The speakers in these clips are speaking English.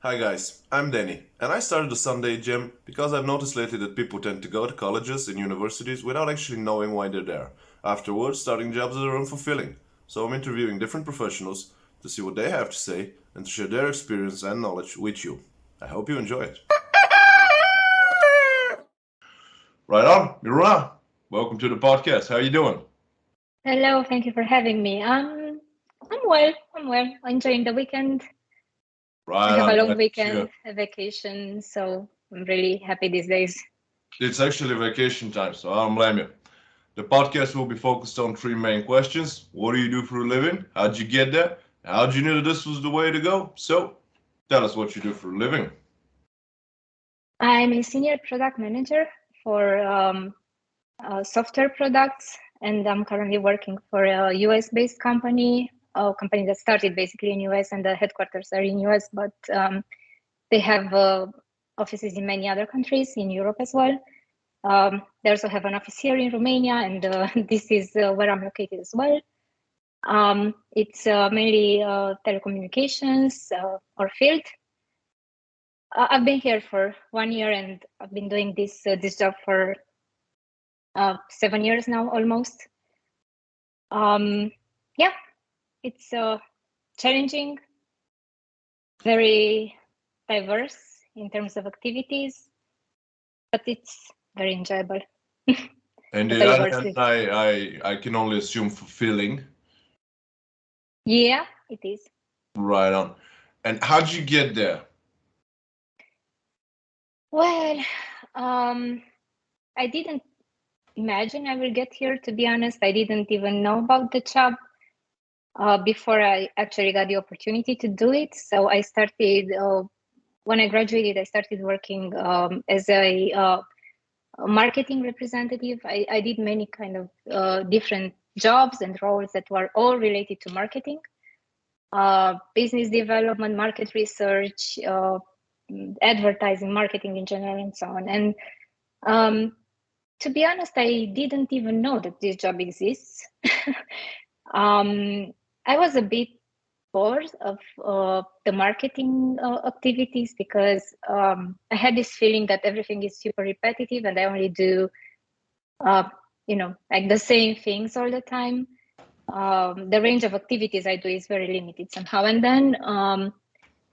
Hi guys, I'm Danny, and I started a Sunday gym because I've noticed lately that people tend to go to colleges and universities without actually knowing why they're there. Afterwards, starting jobs that are unfulfilling. So I'm interviewing different professionals to see what they have to say and to share their experience and knowledge with you. I hope you enjoy it. Right on, Miruna. Welcome to the podcast. How are you doing? Hello, thank you for having me. I'm well. I'm well. Enjoying the weekend. I Right have a on, long glad to hear. weekend, a vacation, so I'm really happy these days. It's actually vacation time, so I don't blame you. The podcast will be focused on three main questions. What do you do for a living? How'd you get there? How'd you know that this was the way to go? So, tell us what you do for a living. I'm a senior product manager for software products, and I'm currently working for a US-based company, a company that started basically in US, and the headquarters are in US, but they have offices in many other countries in Europe as well. They also have an office here in Romania, and this is where I'm located as well. It's mainly telecommunications or field. I've been here for 1 year, and I've been doing this job for 7 years now, almost. Yeah, it's challenging, very diverse in terms of activities, but it's very enjoyable. And Totally the other worth hand, it. I can only assume fulfilling. Yeah, it is. Right on. And how'd you get there? Well, I didn't imagine I will get here, to be honest. I didn't even know about the job before I actually got the opportunity to do it. So I started, when I graduated, I started working as a marketing representative. I did many kind of different jobs and roles that were all related to marketing, business development, market research, advertising, marketing in general, and so on. And to be honest, I didn't even know that this job exists. I was a bit bored of the marketing activities because I had this feeling that everything is super repetitive and I only do, like the same things all the time. The range of activities I do is very limited somehow. And then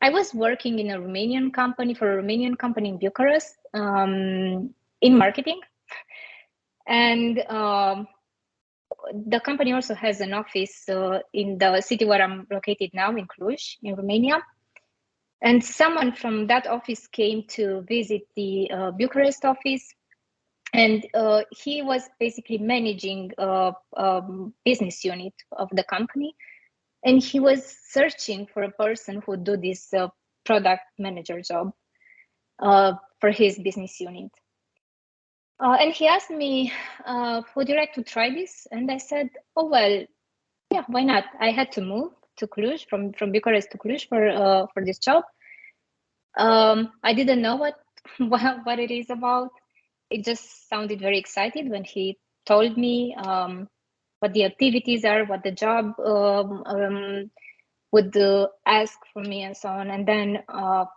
I was working in a Romanian company for a Romanian company in Bucharest in marketing. And the company also has an office in the city where I'm located now, in Cluj, in Romania. And someone from that office came to visit the Bucharest office, and he was basically managing a business unit of the company. And he was searching for a person who would do this product manager job for his business unit. And he asked me, would you like to try this? And I said, oh, well, yeah, why not? I had to move to Cluj, from Bucharest to Cluj for this job. I didn't know what it is about. It just sounded very excited when he told me what the activities are, what the job would ask for me, and so on. And then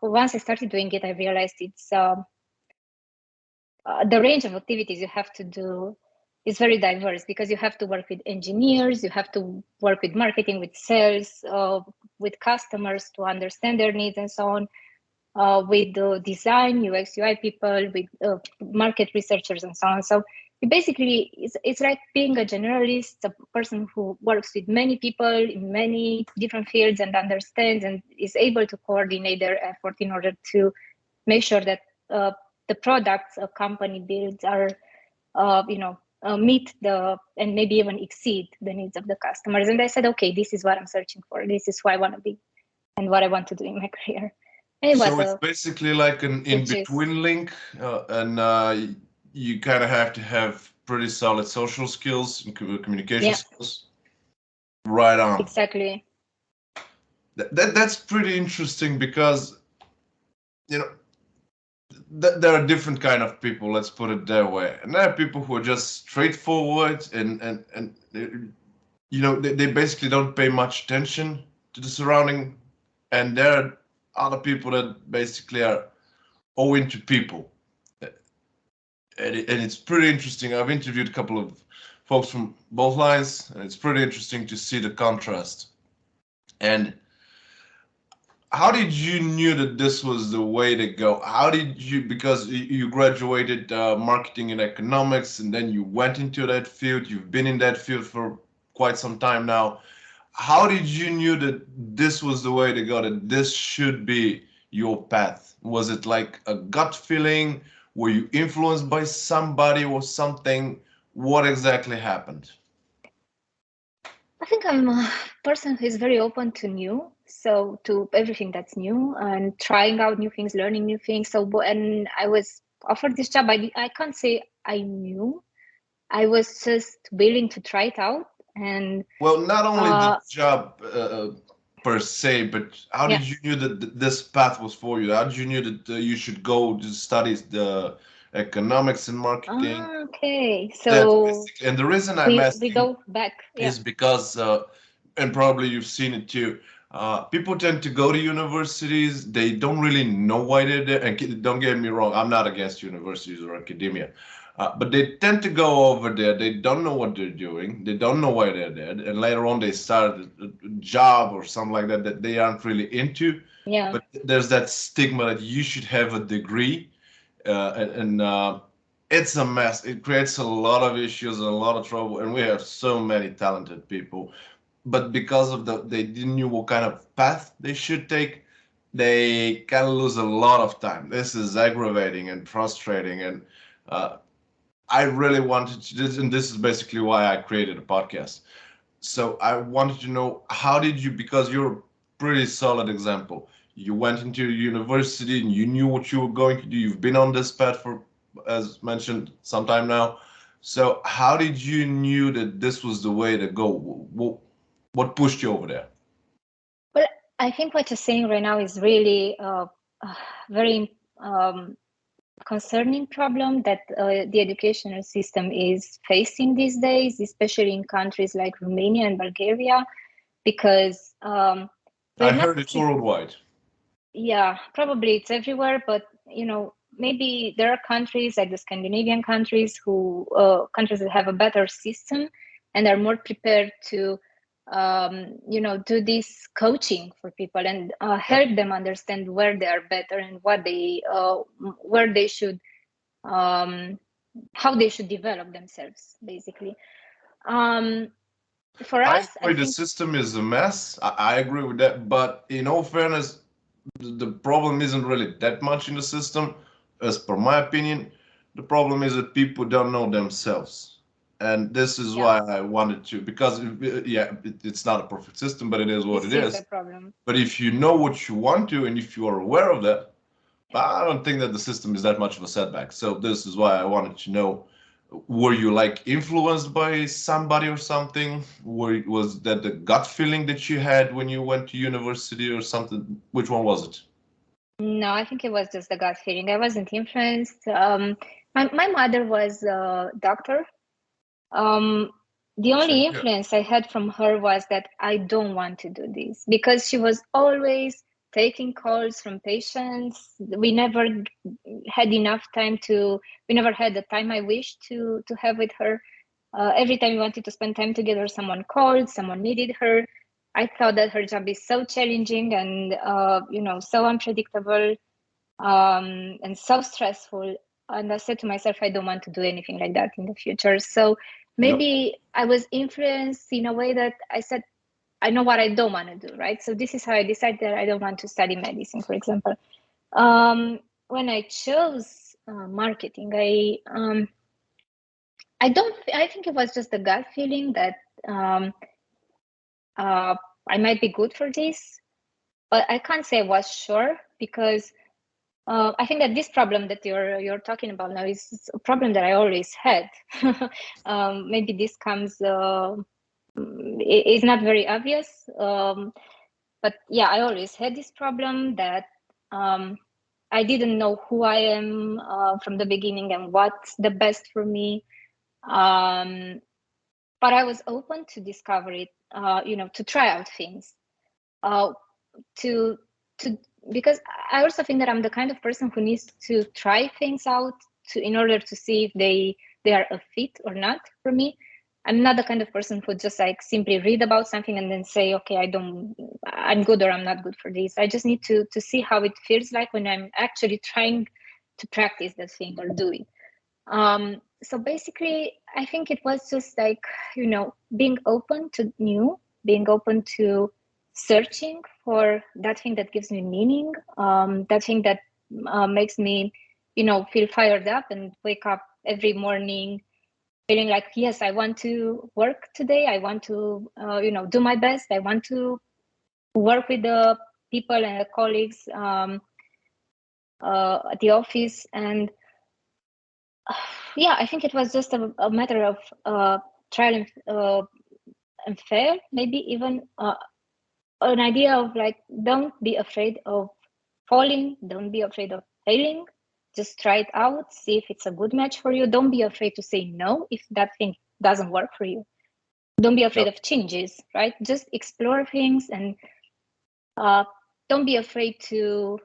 once I started doing it, I realized it's the range of activities you have to do is very diverse because you have to work with engineers, you have to work with marketing, with sales, with customers to understand their needs, and so on. With design, UX, UI people, with market researchers, and so on. So basically, it's like being a generalist, a person who works with many people in many different fields and understands and is able to coordinate their effort in order to make sure that the products a company builds are, meet the and maybe even exceed the needs of the customers. And I said, okay, this is what I'm searching for. This is who I want to be and what I want to do in my career. And it was So it's a basically like an good choice. in-between link, and you kind of have to have pretty solid social skills and communication Yeah, skills. Right on. exactly. That's pretty interesting because you know there are different kind of people. Let's put it that way. And there are people who are just straightforward and they basically don't pay much attention to the surrounding. And there are other people that basically are owing to people. And it's pretty interesting. I've interviewed a couple of folks from both lines, and it's pretty interesting to see the contrast. And how did you knew that this was the way to go? How did you, because you graduated marketing and economics, and then you went into that field. You've been in that field for quite some time now. How did you knew that this was the way to go, that this should be your path? Was it like a gut feeling? Were you influenced by somebody or something? What exactly happened? I think I'm a person who is very open to new, so to everything that's new and trying out new things, learning new things. So when I was offered this job, I can't say I knew. I was just willing to try it out, and Well, not only the uh, job per se, but how yeah. did you knew that this path was for you? How did you knew that you should go to study the economics and marketing? Okay, That's so basically, and the reason I'm we asking go back. Yeah. is because, and probably you've seen it too. People tend to go to universities. They don't really know why they're there. And don't get me wrong, I'm not against universities or academia, but they tend to go over there. They don't know what they're doing. They don't know why they're there. And later on, they start a job or something like that that they aren't really into. Yeah. But there's that stigma that you should have a degree, and it's a mess. It creates a lot of issues and a lot of trouble, and we have so many talented people. But because of they didn't know what kind of path they should take, they kind of lose a lot of time. This is aggravating and frustrating, and uh, I really wanted to this, and this is basically why I created a podcast. So I wanted to know how did you, because you're a pretty solid example. You went into university and you knew what you were going to do. You've been on this path for, as mentioned, some time now. So how did you knew that this was the way to go? What pushed you over there? Well, I think what you're saying right now is really a very concerning problem that the educational system is facing these days, especially in countries like Romania and Bulgaria, because I we're not heard it's worldwide. yeah, probably it's everywhere, but maybe there are countries like the Scandinavian countries who countries that have a better system and are more prepared to do this coaching for people and Yep. help them understand where they are better and what they where they should um, how they should develop themselves, basically. Um, for I us, I agree the think, system is a mess. I agree with that. But in all fairness, the problem isn't really that much in the system, as per my opinion. The problem is that people don't know themselves, and this is yeah, why I wanted to. Because yeah, it's not a perfect system, but it is what it this is the is. problem. But if you know what you want to, and if you are aware of that, I don't think that the system is that much of a setback. So this is why I wanted to know, were you like influenced by somebody or something? Was that the gut feeling that you had when you went to university or something? Which one was it? No, I think it was just the gut feeling. I wasn't influenced. My mother was a doctor. Um, the Same only here. influence I had from her was that I don't want to do this because she was always taking calls from patients. We never had enough time we never had the time I wished to have with her. Every time we wanted to spend time together, someone called, someone needed her. I thought that her job is so challenging and so unpredictable and so stressful. And I said to myself, I don't want to do anything like that in the future. So Yep. maybe I was influenced in a way that I said, I know what I don't want to do, right? So this is how I decided that I don't want to study medicine, for example. When I chose marketing, I think it was just a gut feeling that um, uh, I might be good for this, but I can't say I was sure because I think that this problem that you're talking about now is a problem that I always had. Maybe this comes is not very obvious, but yeah, I always had this problem that um, I didn't know who I am from the beginning and what's the best for me. Um, but I was open to discover it, to try out things, uh, to to because I also think that I'm the kind of person who needs to try things out in order to see if they are a fit or not for me. I'm not the kind of person who just like simply read about something and then say, okay, I'm good or I'm not good for this. I just need to see how it feels like when I'm actually trying to practice that thing or do it. So basically, I think it was just like, being open to new, being open to searching for that thing that gives me meaning, that thing that makes me, feel fired up and wake up every morning feeling like, yes, I want to work today. I want to, do my best. I want to work with the people and the colleagues at the office. And yeah, I think it was just a matter of trial and fail, maybe even an idea of like, don't be afraid of falling, don't be afraid of failing, just try it out, see if it's a good match for you. Don't be afraid to say no if that thing doesn't work for you. Don't be afraid of changes, right? Just explore things and don't be afraid to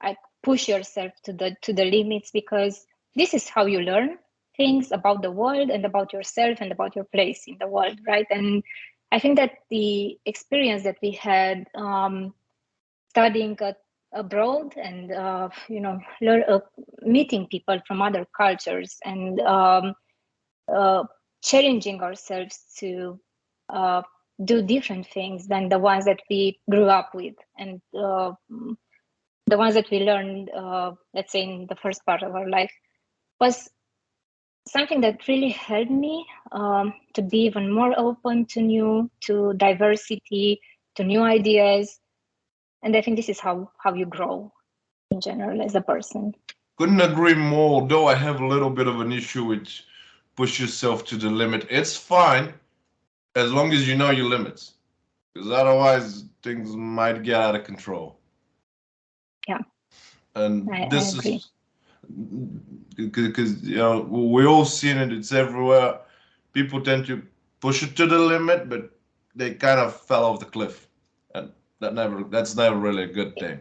like push yourself to the limits, because this is how you learn things about the world and about yourself and about your place in the world, right? And I think that the experience that we had studying abroad and meeting people from other cultures and challenging ourselves to do different things than the ones that we grew up with and the ones that we learned, let's say, in the first part of our life, was something that really helped me to be even more open to diversity, to new ideas. And I think this is how you grow in general as a person. Couldn't agree more, though I have a little bit of an issue with push yourself to the limit. It's fine as long as you know your limits, because otherwise things might get out of control. Yeah, And I this agree. is because we all seen it. It's everywhere. People tend to push it to the limit, but they kind of fell off the cliff, and that's never really a good thing.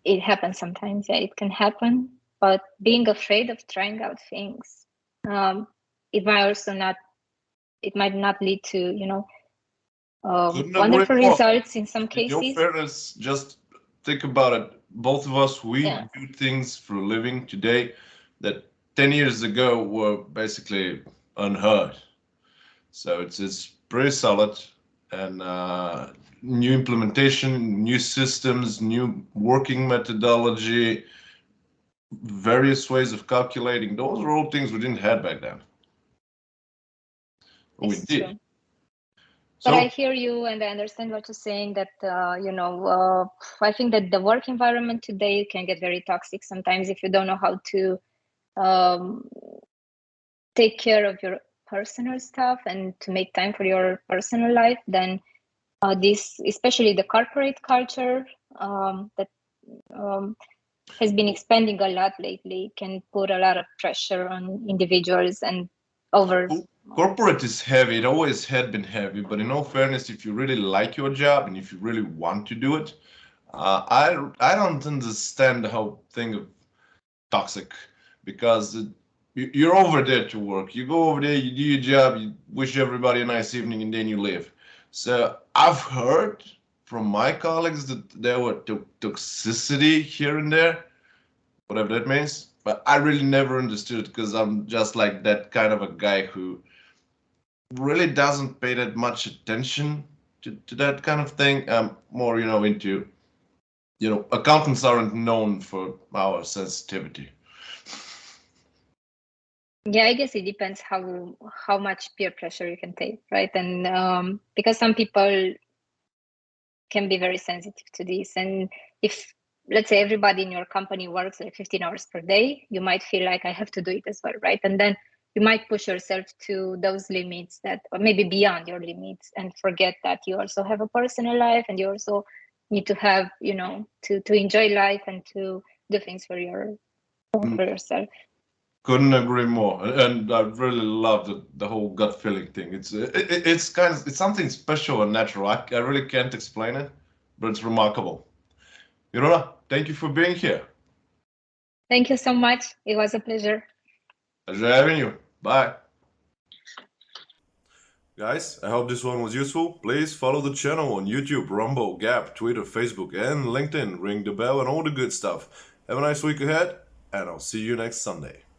It happens sometimes. Yeah, it can happen. But being afraid of trying out things, um, it might also not. It might not lead to Couldn't agree wonderful more. results in some In your cases. fairness, just think about it. Both of us, we Yeah, do things for a living today that 10 years ago were basically unheard. So it's pretty solid, and new implementation, new systems, new working methodology, various ways of calculating. Those are all things we didn't have back then. We it's did. true. But I So hear you and I understand what you're saying that, I think that the work environment today can get very toxic sometimes if you don't know how to um, take care of your personal stuff and to make time for your personal life. Then this, especially the corporate culture that um, has been expanding a lot lately, can put a lot of pressure on individuals and over. corporate is heavy. It always had been heavy. But in all fairness, if you really like your job and if you really want to do it, I don't understand the whole thing of toxic, because you're over there to work. You go over there, you do your job, you wish everybody a nice evening, and then you leave. So I've heard from my colleagues that there were toxicity here and there, whatever that means. But I really never understood, because I'm just like that kind of a guy who really doesn't pay that much attention to that kind of thing. I'm more, into, accountants aren't known for our sensitivity. Yeah, I guess it depends how much peer pressure you can take, right? And because some people can be very sensitive to this, and if, let's say, everybody in your company works like 15 hours per day, you might feel like I have to do it as well, right? And then you might push yourself to those limits that, or maybe beyond your limits, and forget that you also have a personal life and you also need to have, to enjoy life and to do things for yourself. Couldn't agree more, and I really love the whole gut feeling thing. It's something special and natural. I really can't explain it, but it's remarkable. Miruna, thank you for being here. Thank you so much. It was a pleasure. Pleasure having you. Bye. Guys, I hope this one was useful. Please follow the channel on YouTube, Rumble, Gap, Twitter, Facebook, and LinkedIn. Ring the bell and all the good stuff. Have a nice week ahead, and I'll see you next Sunday.